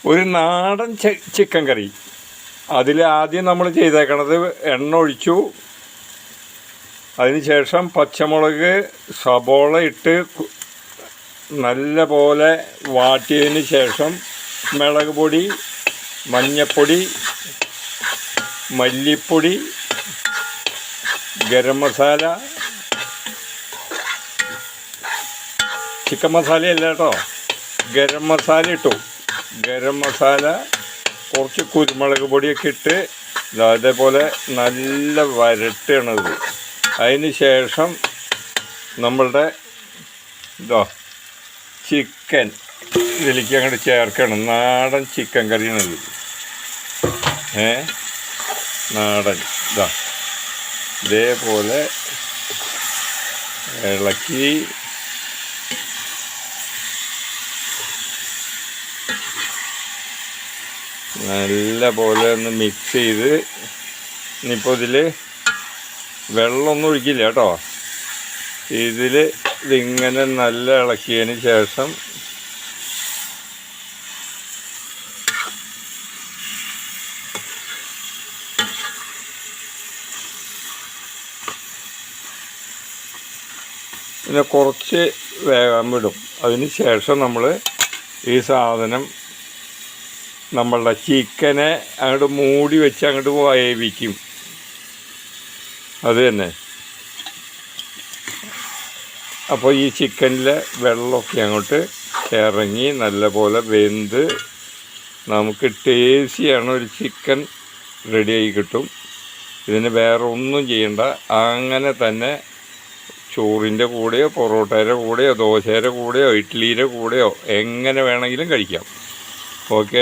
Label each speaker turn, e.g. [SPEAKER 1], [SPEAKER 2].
[SPEAKER 1] ഒരു നാടൻ ചിക്കൻ കറി. അതിൽ ആദ്യം നമ്മൾ ചെയ്തേക്കണത് എണ്ണ ഒഴിച്ചു, അതിന് ശേഷം പച്ചമുളക് സബോള ഇട്ട് നല്ല പോലെ വാട്ടിയതിന് ശേഷം മുളക് പൊടി, മഞ്ഞൾപ്പൊടി, മല്ലിപ്പൊടി, ഗരം മസാല, ചിക്കൻ മസാലയല്ല കേട്ടോ, ഗരം മസാല ഇട്ടു. ഗരം മസാല, കുറച്ച് കുരുമുളക് പൊടിയൊക്കെ ഇട്ട് അതേപോലെ നല്ല വരട്ടണത്. അതിന് ശേഷം നമ്മളുടെ ചിക്കൻ ഇതിലേക്ക് അങ്ങോട്ട് ചേർക്കണം. നാടൻ ചിക്കൻ കറിയാണിത്. നാടൻ ഇതേപോലെ ഇളക്കി നല്ല പോലെ ഒന്ന് മിക്സ് ചെയ്ത്, ഇനിയിപ്പോൾ ഇതിൽ വെള്ളമൊന്നും ഒഴിക്കില്ല കേട്ടോ. ഇതിങ്ങനെ നല്ല ഇളക്കിയതിന് ശേഷം പിന്നെ കുറച്ച് വേഗം വിടും. അതിന് ശേഷം നമ്മൾ ഈ സാധനം നമ്മളുടെ ചിക്കനെ അങ്ങോട്ട് മൂടി വെച്ച് അങ്ങോട്ട് വേവിക്കും. അത് തന്നെ. അപ്പോൾ ഈ ചിക്കനിലെ വെള്ളമൊക്കെ അങ്ങോട്ട് ഇറങ്ങി നല്ലപോലെ വെന്ത് നമുക്ക് ടേസ്റ്റിയാണ് ഒരു ചിക്കൻ റെഡിയായി കിട്ടും. ഇതിന് വേറെ ഒന്നും ചെയ്യണ്ട. അങ്ങനെ തന്നെ ചോറിൻ്റെ കൂടെയോ പൊറോട്ടയുടെ കൂടെയോ ദോശയുടെ കൂടെയോ ഇഡ്ഡലിയുടെ കൂടെയോ എങ്ങനെ വേണമെങ്കിലും കഴിക്കാം. ഓക്കെ.